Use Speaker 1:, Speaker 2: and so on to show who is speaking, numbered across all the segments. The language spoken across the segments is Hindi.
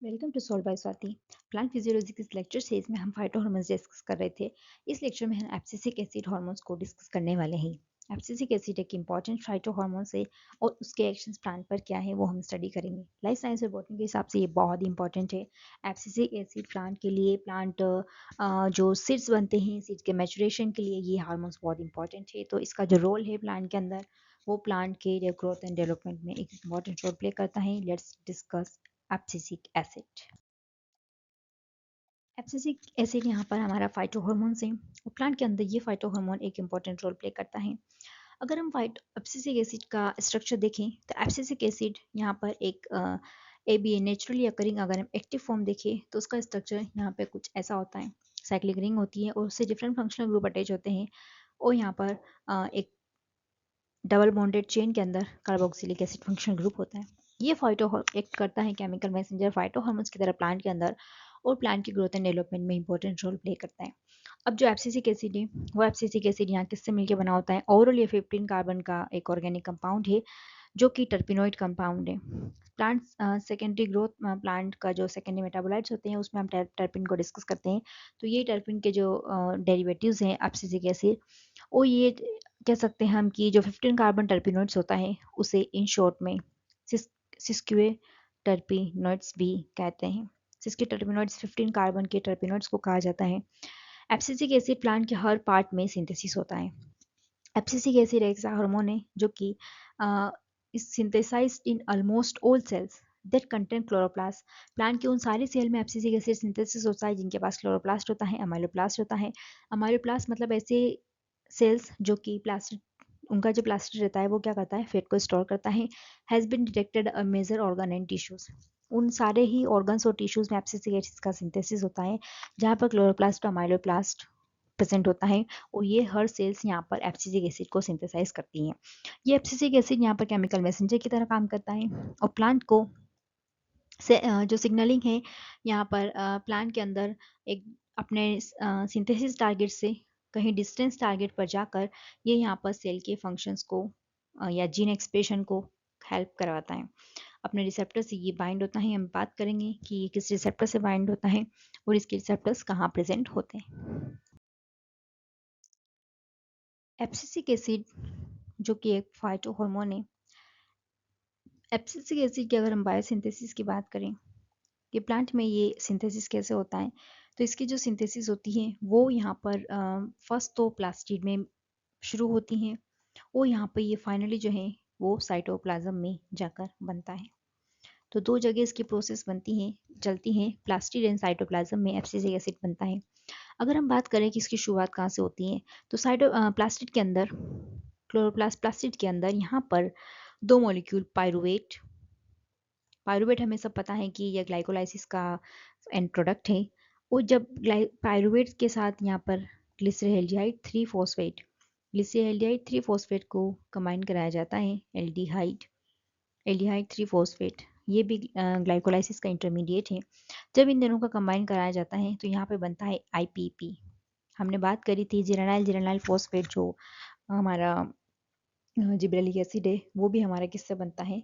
Speaker 1: Welcome to solve by Swati. Plant physiology के लेक्चर सीरीज में हम फाइटोहॉर्मोन्स डिस्कस कर रहे थे। इस लेक्चर में हम एब्सिसिक एसिड हार्मोन्स को डिस्कस करने वाले हैं। एब्सिसिक एसिड एक इंपॉर्टेंट फाइटोहॉर्मोन्स है और उसके एक्शंस प्लांट पर क्या है वो हम स्टडी करेंगे। लाइफ साइंस और बॉटनी के हिसाब से ये बहुत इंपॉर्टेंट है। एब्सिसिक एसिड प्लांट के लिए जो सीड्स बनते हैं, सीड्स के मैचुरेशन के लिए ये हार्मोन्स बहुत इंपॉर्टेंट है। तो इसका जो रोल है प्लांट के अंदर, वो प्लांट के ग्रोथ एंड डेवलपमेंट में एक इंपॉर्टेंट रोल प्ले करता है। Let's discuss abscisic acid. Abscisic acid यहाँ पर हमारा फाइटोहॉर्मोन्स है और प्लांट के अंदर ये फाइटोहॉर्मोन एक इंपॉर्टेंट रोल प्ले करता है। अगर हम फाइट एब्सिसिक एसिड का स्ट्रक्चर देखें तो एब्सिसिक एसिड यहाँ पर एक ए नेचुरली अकरिंग, अगर हम एक्टिव फॉर्म देखें तो उसका स्ट्रक्चर यहाँ पे कुछ ऐसा होता है। साइक्लिक रिंग होती है और उससे डिफरेंट फंक्शनल ग्रुप अटैच होते हैं और यहाँ पर एक डबल बॉन्डेड चेन के अंदर कार्बोक्सिलिक एसिड फंक्शनल ग्रुप होता है। ये फाइटो एक्ट करता है केमिकल मैसेंजर फाइटोहॉर्मोन्स की तरह प्लांट के अंदर और प्लांट की ग्रोथ एंड डेवलपमेंट में इंपॉर्टेंट रोल प्ले करता है। अब जो एब्सिसिक एसिड है, वो एब्सिसिक एसिड यहाँ किससे मिलकर बना होता है? ओवरऑल ये 15 कार्बन का एक ऑर्गेनिक कंपाउंड है जो कि टर्पिनोइड कंपाउंड है। प्लांट सेकेंडरी ग्रोथ, प्लांट का जो सेकेंडरी मेटाबोलाइट्स होते हैं उसमें हम टर्पिन को डिस्कस करते हैं। तो ये टर्पिन के जो डेरिवेटिव्स हैं एब्सिसिक एसिड, और ये कह सकते हैं हम कि जो 15 कार्बन टर्पिनोइड्स होता है उसे इन शॉर्ट में सिस्क्यूए टर्पिनोइड्स भी कहते हैं। सिस्क्यू टर्पिनोइड्स 15 कार्बन के टर्पिनोइड्स को कहा जाता है। एब्सिसिक एसिड प्लांट के हर पार्ट में सिंथेसिस होता है। एब्सिसिक एसिड एक ऐसा हार्मोन है जो कि is synthesized in almost all cells that contain chloroplast. Plant के उन सारे सेल में एब्सिसिक एसिड सिंथेसिस होता है जिनके पास क्लोरोप्लास्ट होता है, अमाइलोप्लास्ट होता है। अमाइलोप्लास्ट मतलब ऐसे सेल्स जो कि प्लास्टिक, उनका जो प्लास्टिक रहता है वो क्या करता है, फैट को स्टोर करता है। Has been detected a major organ and tissues. उन सारे ही ऑर्गन्स और टिश्यूज में एब्सिसिक एसिड का सिंथेसिस होता है जहाँ पर क्लोरोप्लास्ट और अमाइलोप्लास्ट प्रेजेंट होता है और ये हर सेल्स यहाँ पर एब्सिसिक एसिड को सिंथेसाइज करती हैं। ये एब्सिसिक एसिड यहाँ पर केमिकल मैसेंजर की तरह काम करता है और प्लांट को से जो सिग्नलिंग है यहाँ पर प्लांट के अंदर एक अपने सिंथेसिस टारगेट से कहीं डिस्टेंस टारगेट पर जाकर ये यहाँ पर सेल के फंक्शंस को या जीन एक्सप्रेशन को हेल्प करवाता है। अपने रिसेप्टर से ये बाइंड होता है। हम बात करेंगे कि ये किस रिसेप्टर से बाइंड होता है और इसके रिसेप्टर्स कहाँ प्रेजेंट होते हैं। एब्सिसिक एसिड जो कि एक फाइटो हार्मोन है। एब्सिसिक एसिड की अगर हम बायोसिंथेसिस की बात करें कि प्लांट में ये सिंथेसिस कैसे होता है, तो इसकी जो सिंथेसिस होती है वो यहाँ पर फर्स्ट तो प्लास्टिड में शुरू होती हैं और यहाँ पर ये फाइनली जो है वो साइटोप्लाज्म में जाकर बनता है। तो दो जगह इसकी प्रोसेस बनती हैं, चलती हैं। प्लास्टिड एंड साइटोप्लाज्म में एब्सिसिक एसिड बनता है। अगर हम बात करें कि इसकी शुरुआत कहाँ से होती है, तो प्लास्टिड के अंदर, क्लोरोप्लास्ट प्लास्टिड के अंदर यहाँ पर दो मॉलिक्यूल पायरुवेट, पायरुवेट हमें सब पता है कि यह ग्लाइकोलाइसिस का एंड प्रोडक्ट है। और जब पायरुवेट के साथ यहाँ पर ग्लिसरॉल्डिहाइड 3 फॉस्फेट, ग्लिसरॉल्डिहाइड 3 फॉस्फेट को कंबाइन कराया जाता है एल्डिहाइड, एल्डिहाइड 3 फॉस्फेट, ये भी ग्लाइकोलाइसिस का इंटरमीडिएट है। जब इन दोनों का कंबाइन कराया जाता है तो यहाँ पे बनता है आईपीपी। हमने बात करी थी जिरेनाइल जिरेनाइल फॉस्फेट जो हमारा जिब्रेलिक एसिड है वो भी हमारा किससे बनता है।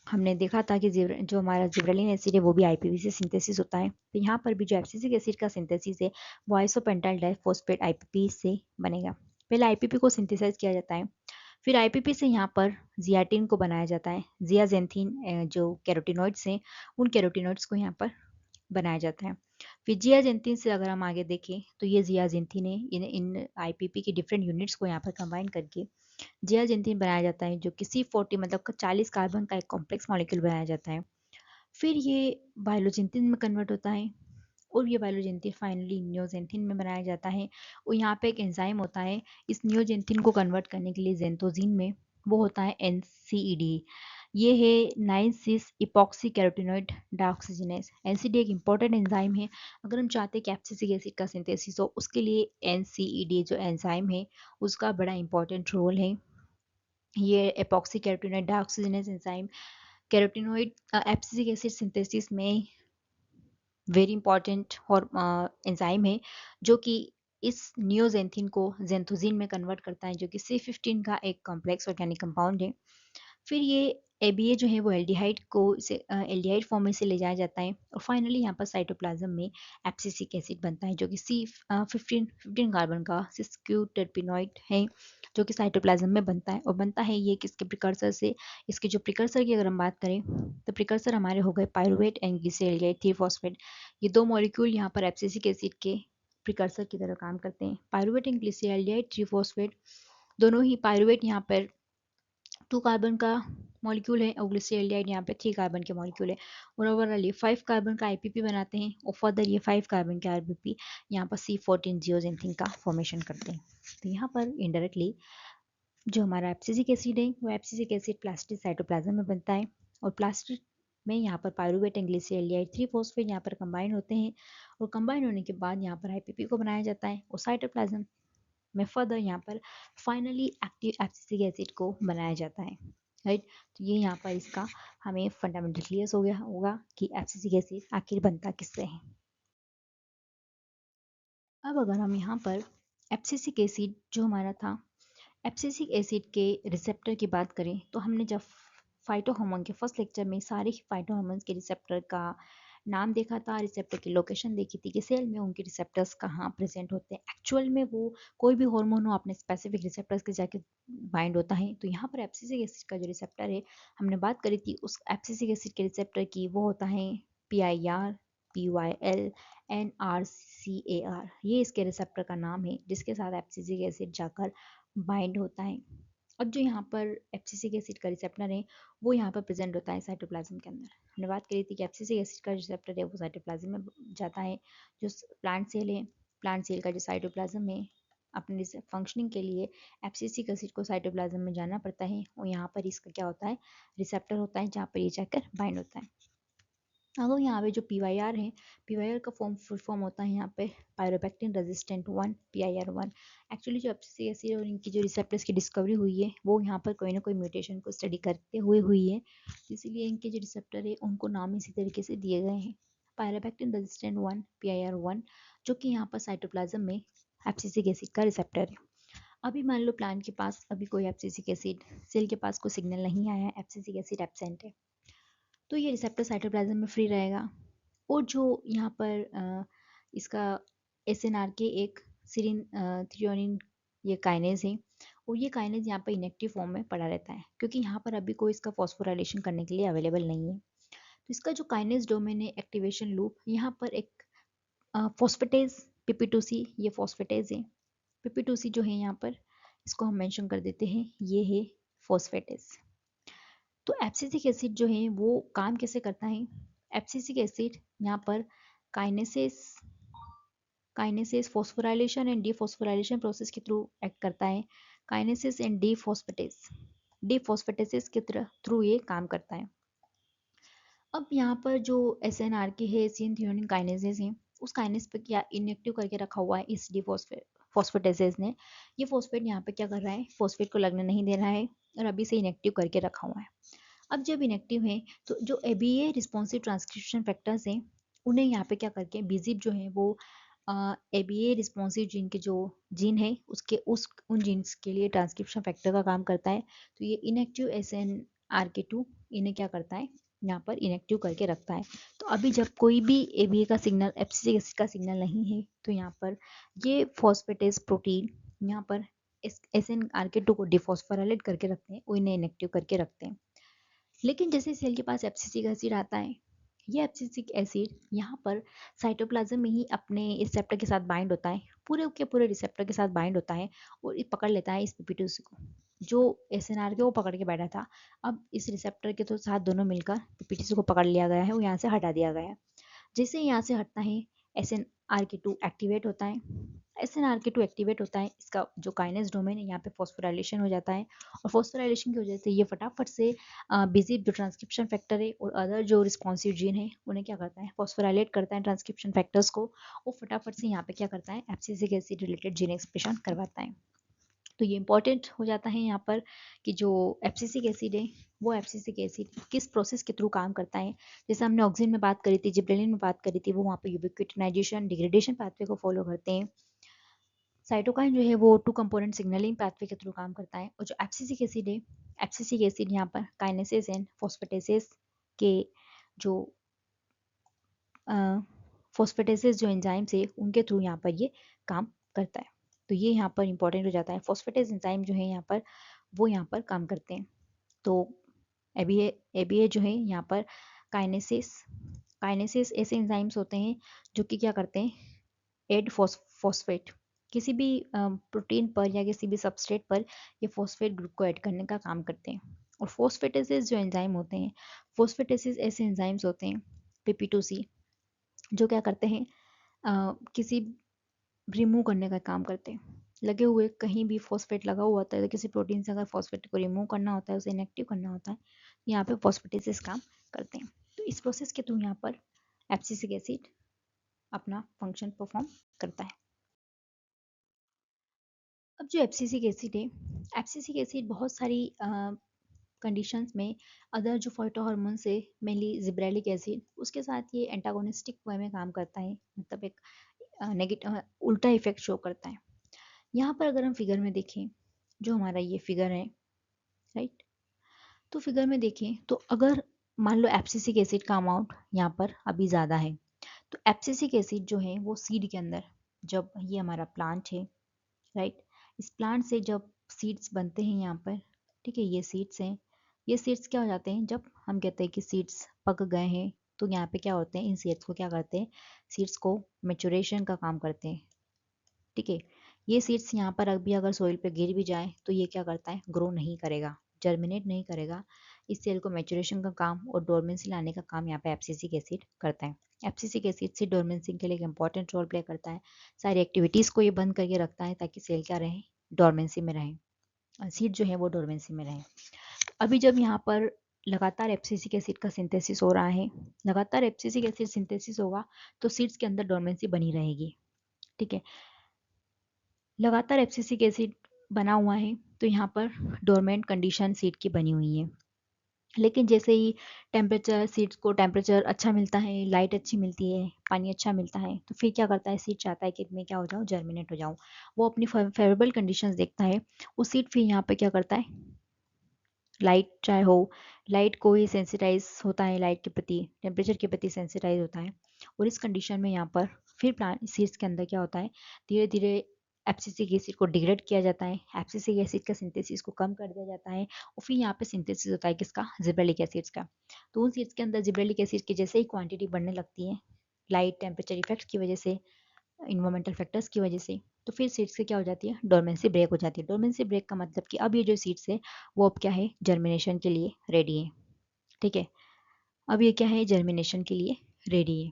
Speaker 1: हमने देखा था कि जो हमारा जिब्रेलिन एसिड है वो भी आईपीपी से सिंथेसिस होता है। तो यहाँ पर भी जो एब्सिसिक एसिड का सिंथेसिस है वो आइसोपेंटाइल डाइफॉस्फेट आईपीपी से बनेगा। पहले आईपीपी को सिंथेसाइज किया जाता है, फिर आईपीपी से यहाँ पर जियाटिन को बनाया जाता है। जियाजेंथिन जो कैरोटिनॉइड्स हैं उन कैरोटिनॉइड्स को यहाँ पर बनाया जाता है। फिर जियाजेंथिन से अगर हम आगे देखें तो ये जियाजेंथिन है, इन आईपीपी की डिफरेंट यूनिट्स को यहाँ पर कंबाइन करके जियाजेंथिन बनाया जाता है जो कि C40 मतलब 40 कार्बन का एक कॉम्प्लेक्स मॉलिक्यूल बनाया जाता है। फिर ये बायोलोजेंथिन में कन्वर्ट होता है और ये बायोलोजेंथिन फाइनली नियोजेंथिन में बनाया जाता है। और यहाँ पे एक एंजाइम होता है इस नियोजेंथिन को कन्वर्ट करने के लिए जेंथोजीन में, वो होता है NCED। ये है 9 सिस इपॉक्सी कैरोटिनॉइड डाइऑक्सीजनेज। NCD एक इंपॉर्टेंट एंजाइम है। अगर हम चाहते हैं कि एब्सिसिक एसिड का सिंथेसिस हो उसके लिए NCED जो एंजाइम है उसका बड़ा इंपॉर्टेंट रोल है। ये epoxy carotenoid dioxygenase enzyme carotenoid abscisic acid synthesis में वेरी इंपॉर्टेंट और एंजाइम है जो कि इस नियोजेंथिन को जेंथोजीन में कन्वर्ट करता है जो कि C15 का एक कॉम्प्लेक्स ऑर्गेनिक कंपाउंड है। फिर ये एबीए जो है वो एल्डिहाइड फॉर्म में से ले जाया जाता है और फाइनली यहाँ पर साइटोप्लाज्म में एब्सिसिक एसिड बनता है जो कि C15 कार्बन का सिस्क्यू टर्पिनॉइड है जो कि साइटोप्लाज्म में बनता है और बनता है ये किसके प्रिकर्सर से। इसके जो प्रिकर्सर की अगर हम बात करें तो प्रिकर्सर हमारे हो गए पायरुवेट एंड ग्लिसरॉल 3-फॉस्फेट। ये दो मॉलिक्यूल यहाँ पर एब्सिसिक एसिड के प्रिकर्सर की तरह काम करते हैं। पायरुवेट एंड ग्लिसरॉल 3-फॉस्फेट दोनों ही, पायरुवेट यहाँ पर 2 कार्बन का मॉलिक्यूल है और ग्लिसरॉल यहाँ पे 3 कार्बन के मॉलिक्यूल है और ओवरऑल ये 5 कार्बन का आईपीपी बनाते हैं और फर्दर ये 5 कार्बन के आरबीपी यहाँ पर C14 जियोजेंथिन का फॉर्मेशन करते हैं। तो यहाँ पर इनडायरेक्टली जो हमारा एब्सिसिक एसिड है वो एब्सिसिक एसिड प्लास्टिक साइटोप्लाज्म में बनता है और प्लास्टिक में यहाँ पर पायरुवेट एंड ग्लिसरॉल 3-फॉस्फेट यहाँ पर कंबाइन होते हैं और कंबाइन होने के बाद यहाँ पर आईपीपी को बनाया जाता है और साइटोप्लाज्म में फर्दर यहाँ पर फाइनली एक्टिव एब्सिसिक एसिड को बनाया जाता है। राइट, तो ये यहाँ पर इसका हमें फंडामेंटल क्लियर हो गया होगा कि एब्सिसिक एसिड आखिर बनता किससे है। अब अगर हम यहाँ पर एब्सिसिक एसिड जो हमारा था, एब्सिसिक एसिड के रिसेप्टर की बात करें तो हमने जब फाइटोहॉर्मोन के फर्स्ट लेक्चर में सारे ही फाइटोहॉर्मोन्स के रिसेप्टर का नाम देखा था, रिसेप्टर की लोकेशन देखी थी कि सेल में उनके रिसेप्टर्स कहाँ प्रेजेंट होते हैं। एक्चुअल में वो कोई भी हार्मोन हो अपने स्पेसिफिक रिसेप्टर्स के जाके बाइंड होता है। तो यहाँ पर एब्सिसिक एसिड का जो रिसेप्टर है, हमने बात करी थी उस एब्सिसिक एसिड के रिसेप्टर की, वो होता है PIR, PYL NRCAR। ये इसके रिसेप्टर का नाम है जिसके साथ एब्सिसिक एसिड जाकर बाइंड होता है। अब जो यहाँ पर एब्सिसिक एसिड का रिसेप्टर है वो यहाँ पर प्रेजेंट होता है साइटोप्लाज्म के अंदर। हमने बात करी थी कि एब्सिसिक एसिड का रिसेप्टर है वो साइटोप्लाज्म में जाता है। जो प्लांट सेल है, प्लांट सेल का जो साइटोप्लाज्म है, अपने फंक्शनिंग के लिए एब्सिसिक एसिड को साइटोप्लाज्म में जाना पड़ता है और यहाँ पर इसका क्या होता है, रिसेप्टर होता है जहाँ पर ये जाकर बाइंड होता है। अब यहाँ पे जो PYR है, PYR का फुल फॉर्म होता है यहाँ पे पायरोपेक्टिन रेजिस्टेंट 1 PIR1। एक्चुअली जो एब्सिसिक एसिड और इनकी जो रिसेप्टर्स की डिस्कवरी हुई है वो यहाँ पर कोई ना कोई म्यूटेशन को स्टडी करते हुए हुई है, इसीलिए इनके जो रिसेप्टर है उनको नाम इसी तरीके से दिए गए हैं, पायरोपेक्टिन रेजिस्टेंट 1 PIR1, जो कि यहाँ पर साइटोप्लाज्म में एब्सिसिक एसिड का रिसेप्टर है। अभी मान लो प्लांट के पास अभी कोई एब्सिसिक एसिड, सेल के पास कोई सिग्नल नहीं आया है, एब्सिसिक एसिड एब्सेंट है, तो ये रिसेप्टर साइटोप्लाज्म में फ्री रहेगा। और जो यहाँ पर इसका SNR के एक सीरिन थ्रियोनिन ये काइनेज है और ये काइनेज यहाँ पर इनएक्टिव फॉर्म में पड़ा रहता है क्योंकि यहाँ पर अभी कोई इसका फॉस्फोराइलेशन करने के लिए अवेलेबल नहीं है। तो इसका जो काइनेज डोमेन है, एक्टिवेशन लूप, यहाँ पर एक फॉस्फेटेज PP2C, ये फॉस्फेटेज है। PP2C जो है यहाँ पर इसको हम मेंशन कर देते हैं, ये है फॉस्फेटेज। तो एब्सिसिक एसिड जो है वो काम कैसे करता है, एब्सिसिक एसिड यहाँ पर kinesis kinesis phosphorylation and dephosphorylation process के थ्रू एक्ट करता है। काइनेसिस एंड डीफॉस्फेटेसिस के थ्रू ये काम करता है। अब यहाँ पर जो SNR के है, एशियन थ्रियोनिन काइनेसेस हैं, उस काइनेस पे क्या इनएक्टिव करके रखा हुआ है इस फॉस्फेटेसेस ने। ये फॉस्फेट यहाँ पे क्या कर रहा है, फॉस्फेट को लगने नहीं दे रहा है और अभी से इनएक्टिव करके रखा हुआ है। अब जब इनएक्टिव है तो जो ABA रिस्पॉन्सिव ट्रांसक्रिप्शन फैक्टर्स हैं उन्हें यहाँ पे क्या करके BZIP जो है वो ABA रिस्पॉन्सिव जीन के जो जीन है उसके उन जीन्स के लिए ट्रांसक्रिप्शन फैक्टर का काम करता है। तो ये इनएक्टिव SNRK2 इन्हें क्या करता है, यहाँ पर इनएक्टिव करके रखता है। तो अभी जब कोई भी ABA का सिग्नल, एब्सिसिक एसिड का सिग्नल नहीं है, तो यहाँ पर ये फॉस्फेटेज प्रोटीन यहाँ पर SNRK2 को डिफॉस्फोराइलेट करके रखते हैं और इन्हें इनएक्टिव करके रखते हैं। लेकिन जैसे सेल के पास एब्सिसिक एसिड आता है, ये एब्सिसिक एसिड यहाँ पर साइटोप्लाज्म में ही अपने रिसेप्टर के साथ बाइंड होता है, पूरे के पूरे रिसेप्टर के साथ बाइंड होता है और ये पकड़ लेता है इस PP2C को, जो SNR के वो पकड़ के बैठा था। अब इस रिसेप्टर के तो साथ दोनों मिलकर PP2C को पकड़ लिया गया है, वो यहाँ से हटा दिया गया है। जैसे यहाँ से हटता है SNRK2 एक्टिवेट होता है। SNRK2 एक्टिवेट होता है, इसका जो काइनेस डोमेन है यहाँ पे फॉस्फोराइलेशन हो जाता है और फॉस्फोराइलेशन की वजह से ये फटाफट से BZIP जो ट्रांसक्रिप्शन फैक्टर है और अदर जो रिस्पॉन्सिव जीन है उन्हें क्या करता है, फॉस्फोराइलेट करता है ट्रांसक्रिप्शन फैक्टर्स को और फटाफट से यहाँ पे क्या करता है, abscisic acid related gene expression करवाता है। तो ये इंपॉर्टेंट हो जाता है यहाँ पर कि जो एब्सिसिक एसिड है वो एब्सिसिक एसिड किस प्रोसेस के थ्रू काम करता है। जैसे हमने ऑक्सीजन में बात करी थी, जिब्रेलिन में बात करी थी, वो वहाँ पे यूबिक्विटिनाइजेशन डिग्रेडेशन पाथवे को फॉलो करते हैं। साइटोकाइन जो है वो टू कंपोनेंट सिग्नलिंग पाथवे के थ्रू काम करता है, और जो एफसीसी एसिड है, एफसीसी एसिड यहाँ पर काइनेसिस एंड फॉस्फेटेसिस के जो फॉस्फेटेसिस जो एंजाइम्स है उनके थ्रू यहाँ पर ये काम करता है। तो ये यहाँ पर इंपॉर्टेंट हो जाता है, फॉस्फेटेस एंजाइम जो है यहाँ पर वो यहाँ पर काम करते हैं। तो एबीए एबीए जो है यहाँ पर काइनेसिस काइनेसिस ऐसे एंजाइम्स होते हैं जो कि क्या करते हैं, एड फॉस्फेट किसी भी प्रोटीन पर या किसी भी सबस्ट्रेट पर ये फॉस्फेट ग्रुप को ऐड करने का काम करते हैं। और फॉस्फेटेसिस जो एंजाइम होते हैं, फॉस्फेटेसिस ऐसे एंजाइम्स होते हैं पीपी2सी जो क्या करते हैं, किसी रिमूव करने का काम करते हैं। लगे हुए कहीं भी फॉस्फेट लगा हुआ होता है तो किसी प्रोटीन से अगर फॉस्फेट को रिमूव करना होता है, उसे इनएक्टिव करना होता है, यहाँ पे फॉस्फेटेसिस काम करते हैं। तो इस प्रोसेस के थ्रू यहाँ पर एब्सिसिक एसिड अपना फंक्शन परफॉर्म करता है। अब जो एब्सिसिक एसिड है, एब्सिसिक एसिड बहुत सारी कंडीशंस में अदर जो फाइटो हार्मोन से मेनली जिब्रेलिक एसिड उसके साथ ये एंटागोनिस्टिक वे में काम करता है, मतलब एक नेगेटिव उल्टा इफेक्ट शो करता है। यहाँ पर अगर हम फिगर में देखें, जो हमारा ये फिगर है राइट, तो फिगर में देखें तो अगर मान लो एब्सिसिक एसिड का अमाउंट यहाँ पर अभी ज़्यादा है, तो एब्सिसिक एसिड जो है वो सीड के अंदर, जब ये हमारा प्लांट है राइट, इस प्लांट से जब सीड्स बनते हैं यहाँ पर, ठीक है, ये सीड्स हैं, ये सीड्स क्या हो जाते हैं, जब हम कहते हैं कि सीड्स पक गए हैं तो यहाँ पे क्या होते हैं, इन सीड्स को क्या करते हैं, सीड्स को मेचुरेशन का काम करते हैं, ठीक है। ये सीड्स यहाँ पर अभी अगर सोइल पे गिर भी जाए तो ये क्या करता है, ग्रो नहीं करेगा, जर्मिनेट नहीं करेगा, इस सेल को मैचुरेशन का काम और डोरमेंसी लाने का काम यहाँ पे एब्सिसिक एसिड करता है। एब्सिसिक एसिड से डोरमेंसी के लिए एक इंपॉर्टेंट रोल प्ले करता है, सारी एक्टिविटीज़ को ये बंद करके रखता है ताकि सेल क्या रहे, डोरमेंसी में रहे, सीड जो है वो डोरमेंसी में रहे। अभी जब यहाँ पर लगातार एब्सिसिक एसिड का सिंथेसिस हो रहा है, लगातार एब्सिसिक एसिड सिंथेसिस होगा तो सीड्स के अंदर डोरमेंसी बनी रहेगी, ठीक है। लगातार एब्सिसिक एसिड बना हुआ है तो यहाँ पर डोरमेंट कंडीशन सीड की बनी हुई है, लेकिन जैसे ही टेम्परेचर, सीड्स को टेम्परेचर अच्छा मिलता है, लाइट अच्छी मिलती है, पानी अच्छा मिलता है, तो फिर क्या करता है, सीड चाहता है कि मैं क्या हो जाऊँ, जर्मिनेट हो जाऊँ, वो अपनी फेवरेबल कंडीशंस देखता है, वो सीड फिर यहाँ पे क्या करता है, लाइट चाहे हो, लाइट को ही सेंसिटाइज होता है, लाइट के प्रति, टेम्परेचर के प्रति सेंसिटाइज होता है, और इस कंडीशन में यहाँ पर फिर प्लांट सीड्स के अंदर क्या होता है, धीरे धीरे एब्सिसिक एसिड को डिग्रेड किया जाता है, एब्सिसिक एसिड का सिंथेसिस को कम कर दिया जाता है, और फिर यहाँ पे सिंथेसिस होता है किसका, जिब्रेलिक एसिड्स का। तो उन सीड्स के अंदर जिब्रेलिक एसिड की जैसे ही क्वांटिटी बढ़ने लगती है, लाइट टेम्परेचर इफेक्ट्स की वजह से, इन्वायरमेंटल फैक्टर्स की वजह से, तो फिर सीड्स से क्या हो जाती है, डोरमेंसी ब्रेक हो जाती है। डोरमेंसी ब्रेक का मतलब कि अब ये जो सीड्स है वो अब क्या है, जर्मिनेशन के लिए रेडी है, ठीक है, अब ये क्या है, जर्मिनेशन के लिए रेडी है।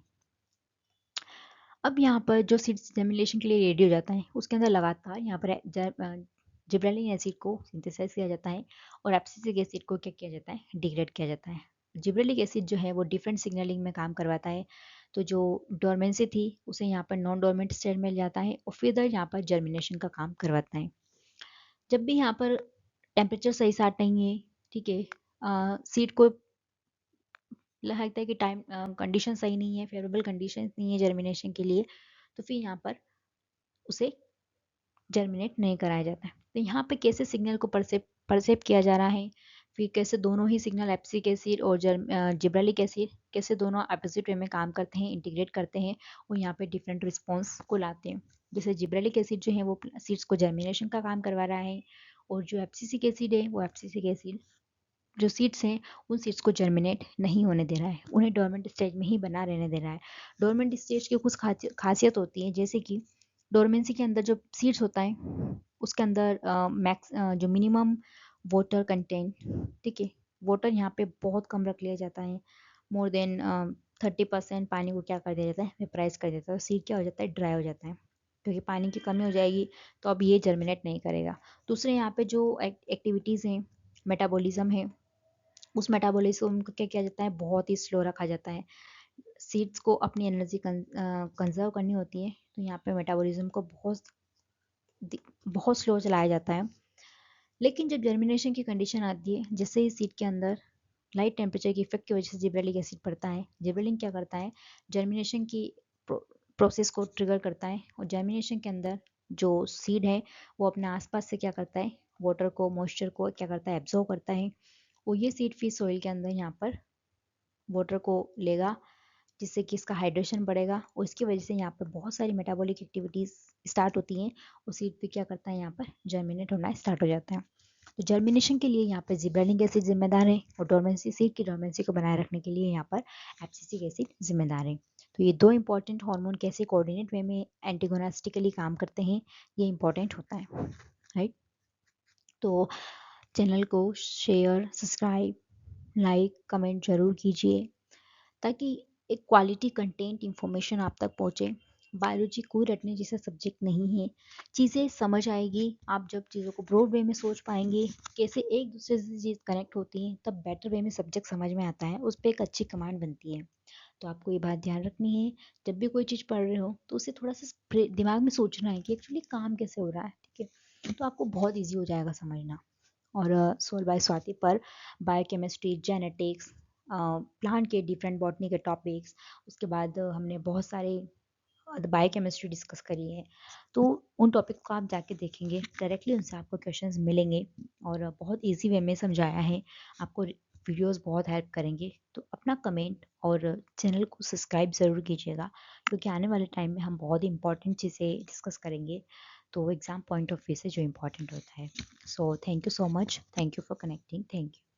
Speaker 1: अब यहाँ पर जो सीड्स जर्मिनेशन के लिए रेडी हो जाता है उसके अंदर लगातार यहाँ पर जिब्रेलिक एसिड को सिंथेसाइज किया जाता है और एब्सिसिक एसिड को क्या किया जाता है, डिग्रेड किया जाता है। जिब्रेलिक एसिड जो है वो डिफरेंट सिग्नलिंग में काम करवाता है, तो जो डोरमेंसी थी उसे यहाँ पर नॉन डोरमेंट स्टेट में जाता है और फिर यहाँ पर जर्मिनेशन का काम करवाता है। जब भी यहाँ पर टेम्परेचर सही साथ नहीं है, ठीक है, सीड को लगता है कि टाइम कंडीशन सही नहीं है, फेवरेबल कंडीशन नहीं है जर्मिनेशन के लिए, तो फिर यहाँ पर उसे जर्मिनेट नहीं कराया जाता है। तो यहाँ पे कैसे सिग्नल को परसेप किया जा रहा है, फिर कैसे दोनों ही सिग्नल एब्सिसिक एसिड और जिब्रेलिक एसिड कैसे दोनों अपोजिट वे में काम करते हैं, इंटीग्रेट करते हैं और यहाँ पे डिफरेंट रिस्पॉन्स को लाते हैं। जैसे जिब्रेलिक एसिड जो है वो सीड्स को जर्मिनेशन का काम करवा रहा है, और जो एब्सिसिक एसिड है वो एब्सिसिक एसिड जो सीड्स हैं उन सीड्स को जर्मिनेट नहीं होने दे रहा है, उन्हें डोरमेंट स्टेज में ही बना रहने दे रहा है। डोरमेंट स्टेज की कुछ खासियत होती है, जैसे कि डोरमेंसी के अंदर जो सीड्स होता है उसके अंदर मैक्स जो मिनिमम वाटर कंटेंट, ठीक है, वाटर यहाँ पे बहुत कम रख लिया जाता है, मोर देन 30% पानी को क्या कर दिया जाता है, वेपराइज कर देता है, तो सीड क्या हो जाता है, ड्राई हो जाता है, क्योंकि पानी की कमी हो जाएगी तो अब ये जर्मिनेट नहीं करेगा। दूसरे यहाँ पे जो एक्टिविटीज़ हैं, मेटाबॉलिज्म है, उस मेटाबॉलिज्म को क्या किया जाता है, बहुत ही स्लो रखा जाता है। सीड्स को अपनी एनर्जी कंजर्व करनी होती है, तो यहाँ पे मेटाबॉलिज्म को बहुत स्लो चलाया जाता है। लेकिन जब जर्मिनेशन की कंडीशन आती है, जैसे ही सीड के अंदर लाइट टेम्परेचर की इफेक्ट की वजह से जिब्रेलिक एसिड पड़ता है, जिब्रेलिन क्या करता है, जर्मिनेशन की प्रोसेस को ट्रिगर करता है और जर्मिनेशन के अंदर जो सीड है वो अपने आसपास से क्या करता है, वाटर को, मॉइस्चर को क्या करता है, एब्जॉर्व करता है। और ये सीड फिर सॉइल के अंदर यहाँ पर वाटर को लेगा, जिससे कि इसका हाइड्रेशन बढ़ेगा और इसकी वजह से यहाँ पर बहुत सारी मेटाबॉलिक एक्टिविटीज़ स्टार्ट होती हैं और सीड भी क्या करता है, यहाँ पर जर्मिनेट होना स्टार्ट हो जाता है। तो जर्मिनेशन के लिए यहाँ पर जिबरेलिक एसिड जिम्मेदार है और डोरमेंसी, सीड की डोरमेंसी को बनाए रखने के लिए यहाँ पर एब्सिसिक एसिड जिम्मेदार है। तो ये दो इंपॉर्टेंट हार्मोन कैसे कोऑर्डिनेट वे में एंटीगोनास्टिकली काम करते हैं, ये इंपॉर्टेंट होता है, राइट। तो चैनल को शेयर, सब्सक्राइब, लाइक, कमेंट जरूर कीजिए ताकि एक क्वालिटी कंटेंट इंफॉर्मेशन आप तक पहुँचे। बायोलॉजी कोई रटने जैसा सब्जेक्ट नहीं है, चीज़ें समझ आएगी आप जब चीज़ों को ब्रॉड वे में सोच पाएंगे, कैसे एक दूसरे से चीज़ कनेक्ट होती हैं, तब बेटर वे में सब्जेक्ट समझ में आता है, उस पर एक अच्छी कमांड बनती है। तो आपको ये बात ध्यान रखनी है, जब भी कोई चीज़ पढ़ रहे हो तो उसे थोड़ा सा दिमाग में सोचना है कि एक्चुअली काम कैसे हो रहा है, ठीक है, तो आपको बहुत ईजी हो जाएगा समझना। और सोल बाय स्वाति पर बायोकेमिस्ट्री, जेनेटिक्स, प्लांट के डिफरेंट बॉटनी के टॉपिक्स, उसके बाद हमने बहुत सारे बायोकेमिस्ट्री डिस्कस करी है। तो उन टॉपिक को आप जाके देखेंगे, डायरेक्टली उनसे आपको क्वेश्चंस मिलेंगे और बहुत इजी वे में समझाया है आपको। वीडियोस बहुत हेल्प करेंगे। तो अपना कमेंट और चैनल को सब्सक्राइब ज़रूर कीजिएगा, क्योंकि आने वाले टाइम में हम बहुत इंपॉर्टेंट चीज़ें डिस्कस करेंगे, तो एग्ज़ाम पॉइंट ऑफ व्यू से जो इम्पोर्टेंट होता है। So thank you so much, thank you for connecting, thank you.